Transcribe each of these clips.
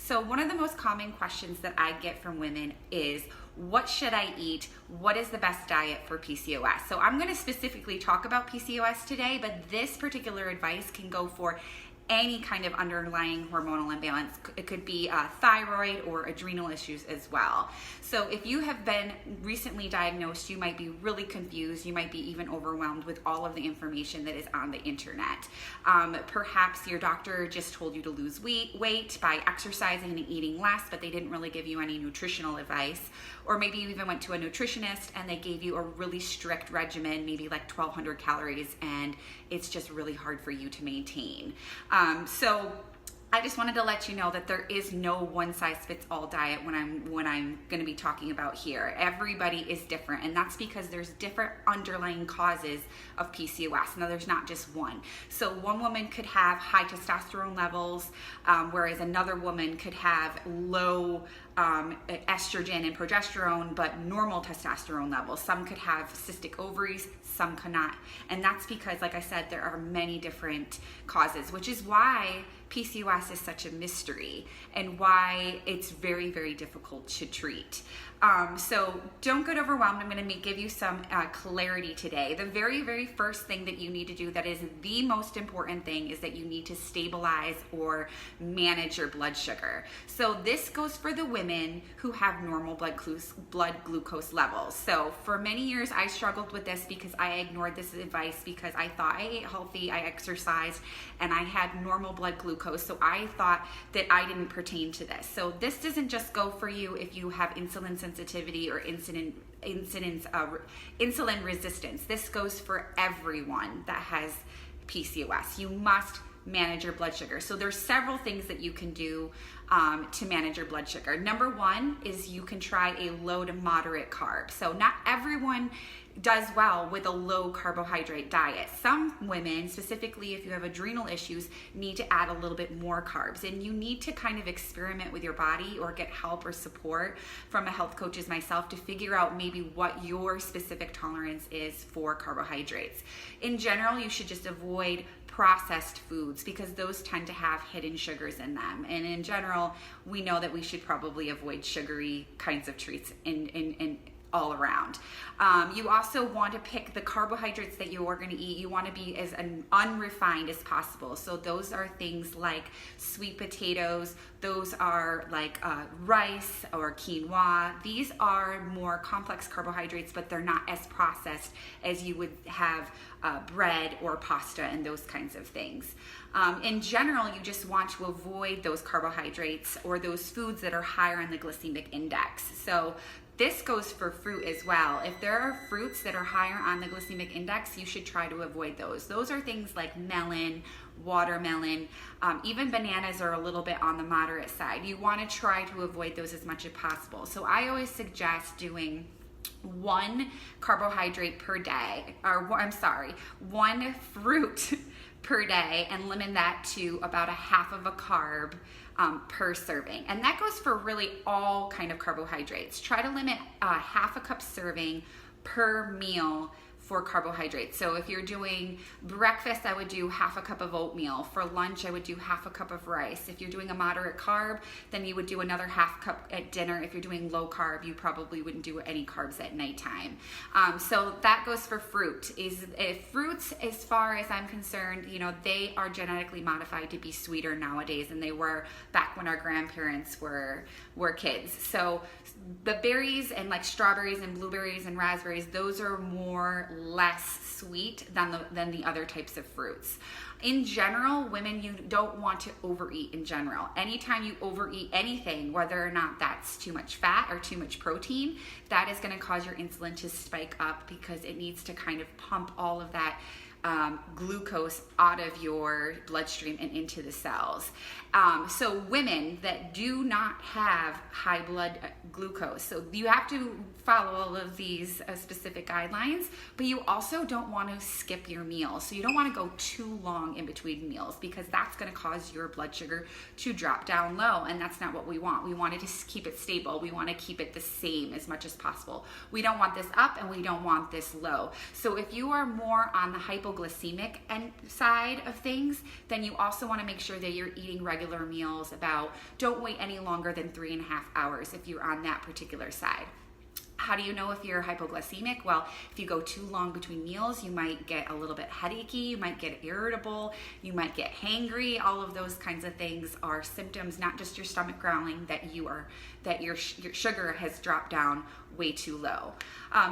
So one of the most common questions that I get from women is, what should I eat? What is the best diet for PCOS? So I'm going to specifically talk about PCOS today, but this particular advice can go for any kind of underlying hormonal imbalance. It could be thyroid or adrenal issues as well. So if you have been recently diagnosed, you might be really confused. You might be even overwhelmed with all of the information that is on the internet. Perhaps your doctor just told you to lose weight by exercising and eating less, but they didn't really give you any nutritional advice. Or maybe you even went to a nutritionist and they gave you a really strict regimen, maybe like 1,200 calories, and it's just really hard for you to maintain. So I just wanted to let you know that there is no one-size-fits-all diet when I'm going to be talking about here. Everybody is different, and that's because there's different underlying causes of PCOS. Now, there's not just one. So one woman could have high testosterone levels, whereas another woman could have low estrogen and progesterone, but normal testosterone levels. Some could have cystic ovaries, some cannot. And that's because, like I said, there are many different causes, which is why PCOS is such a mystery and why it's very, very difficult to treat. So don't get overwhelmed. I'm going to give you some clarity today. The very, very first thing that you need to do, that is the most important thing, is that you need to stabilize or manage your blood sugar. So this goes for the women who have normal blood glucose levels. So for many years, I struggled with this because I ignored this advice because I thought I ate healthy, I exercised, and I had normal blood glucose. So I thought that I didn't pertain to this. So this doesn't just go for you if you have insulin sensitivity or insulin resistance. This goes for everyone that has PCOS. You must manage your blood sugar. So there's several things that you can do to manage your blood sugar. Number one is you can try a low to moderate carb. So not everyone does well with a low carbohydrate diet. Some women, specifically if you have adrenal issues, need to add a little bit more carbs, and you need to kind of experiment with your body or get help or support from a health coach as myself to figure out maybe what your specific tolerance is for carbohydrates. In general, you should just avoid processed foods because those tend to have hidden sugars in them. And in general, we know that we should probably avoid sugary kinds of treats in all around. You also want to pick the carbohydrates that you are going to eat. You want to be as unrefined as possible. So those are things like sweet potatoes. Those are like rice or quinoa. These are more complex carbohydrates, but they're not as processed as you would have bread or pasta and those kinds of things. In general, you just want to avoid those carbohydrates or those foods that are higher on the glycemic index. So this goes for fruit as well. If there are fruits that are higher on the glycemic index, you should try to avoid those. Those are things like melon, watermelon, even bananas are a little bit on the moderate side. You want to try to avoid those as much as possible. So I always suggest doing one carbohydrate per day, one fruit per day, and limit that to about a half of a carb per serving. And that goes for really all kind of carbohydrates. Try to limit half a cup serving per meal for carbohydrates. So if you're doing breakfast, I would do half a cup of oatmeal. For lunch, I would do half a cup of rice. If you're doing a moderate carb, then you would do another half cup at dinner. If you're doing low carb, you probably wouldn't do any carbs at nighttime. So that goes for fruit. Fruits, as far as I'm concerned, they are genetically modified to be sweeter nowadays than they were back when our grandparents were kids. So the berries and like strawberries and blueberries and raspberries, those are less sweet than the other types of fruits. In general, women, you don't want to overeat in general. Anytime you overeat anything, whether or not that's too much fat or too much protein, that is going to cause your insulin to spike up because it needs to kind of pump all of that glucose out of your bloodstream and into the cells. So women that do not have high blood glucose, so you have to follow all of these specific guidelines, but you also don't want to skip your meals. So you don't want to go too long in between meals because that's going to cause your blood sugar to drop down low, and that's not what we want. We want to keep it stable. We want to keep it the same as much as possible. We don't want this up and we don't want this low. So if you are more on the hypoglycemic side of things, then you also want to make sure that you're eating regular meals. Don't wait any longer than 3.5 hours if you're on that particular side. How do you know if you're hypoglycemic? Well, if you go too long between meals, you might get a little bit headachy, you might get irritable, you might get hangry. All of those kinds of things are symptoms, not just your stomach growling, that your sugar has dropped down way too low.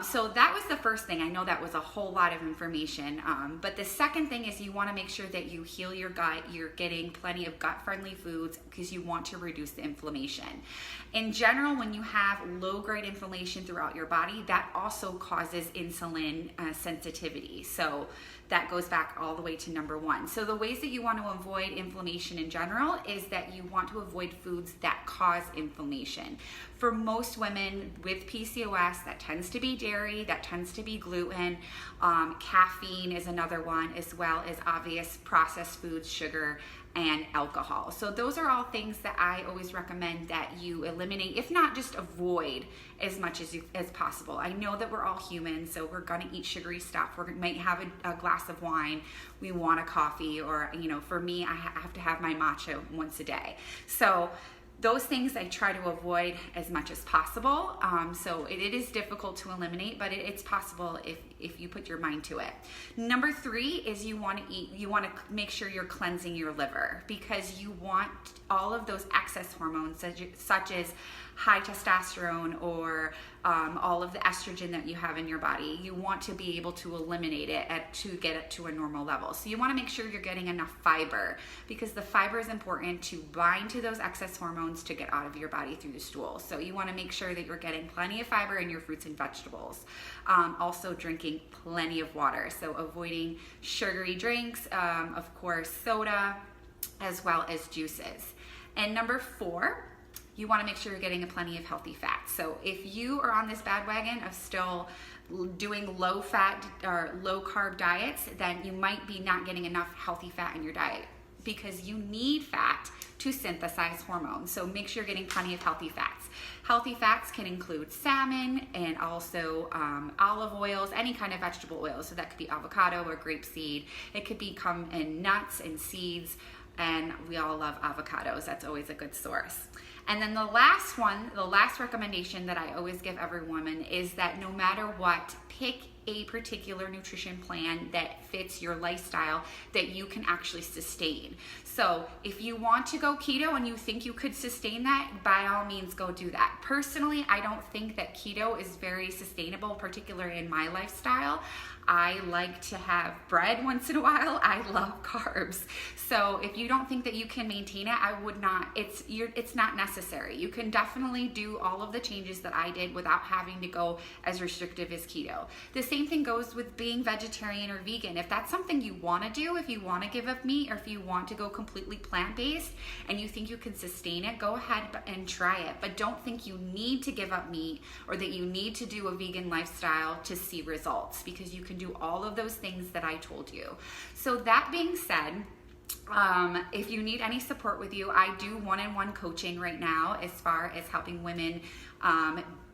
So that was the first thing. I know that was a whole lot of information, but the second thing is you want to make sure that you heal your gut. You're getting plenty of gut-friendly foods because you want to reduce the inflammation. In general, when you have low-grade inflammation throughout your body, that also causes insulin sensitivity. So that goes back all the way to number one. So the ways that you want to avoid inflammation in general is that you want to avoid foods that cause inflammation. For most women with PCOS, that tends to be dairy, that tends to be gluten, caffeine is another one, as well as obvious processed foods, sugar, and alcohol. So those are all things that I always recommend that you eliminate, if not just avoid as much as possible. I know that we're all human, so we're gonna eat sugary stuff. We might have a glass of wine, we want a coffee, or for me, I have to have my matcha once a day. So those things I try to avoid as much as possible. So it is difficult to eliminate, but it's possible if you put your mind to it. Number three is you want to make sure you're cleansing your liver, because you want all of those excess hormones such as high testosterone or all of the estrogen that you have in your body. You want to be able to eliminate it to get it to a normal level. So you want to make sure you're getting enough fiber, because the fiber is important to bind to those excess hormones to get out of your body through the stool. So you want to make sure that you're getting plenty of fiber in your fruits and vegetables. Also drinking plenty of water. So avoiding sugary drinks, of course, soda, as well as juices. And number four, you want to make sure you're getting plenty of healthy fats. So if you are on this bandwagon of still doing low fat or low carb diets, then you might be not getting enough healthy fat in your diet, because you need fat to synthesize hormones. So make sure you're getting plenty of healthy fats. Healthy fats can include salmon and also olive oils, any kind of vegetable oil. So that could be avocado or grapeseed. It could come in nuts and seeds, and we all love avocados. That's always a good source. And then the last recommendation that I always give every woman is that no matter what, pick a particular nutrition plan that fits your lifestyle that you can actually sustain. So if you want to go keto and you think you could sustain that, by all means go do that. Personally, I don't think that keto is very sustainable, particularly in my lifestyle. I like to have bread once in a while. I love carbs. So if you don't think that you can maintain it, I would not. It's not necessary. You can definitely do all of the changes that I did without having to go as restrictive as keto. The same thing goes with being vegetarian or vegan. If that's something you want to do, if you want to give up meat, or if you want to go completely plant-based and you think you can sustain it, go ahead and try it. But don't think you need to give up meat or that you need to do a vegan lifestyle to see results, because you can do all of those things that I told you. So that being said, if you need any support with you, I do one-on-one coaching right now as far as helping women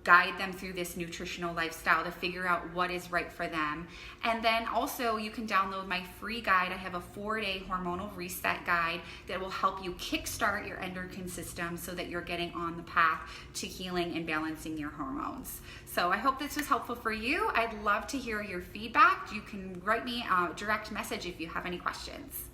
guide them through this nutritional lifestyle to figure out what is right for them. And then also you can download my free guide. I have a 4-day hormonal reset guide that will help you kickstart your endocrine system so that you're getting on the path to healing and balancing your hormones. So I hope this was helpful for you. I'd love to hear your feedback. You can write me a direct message if you have any questions.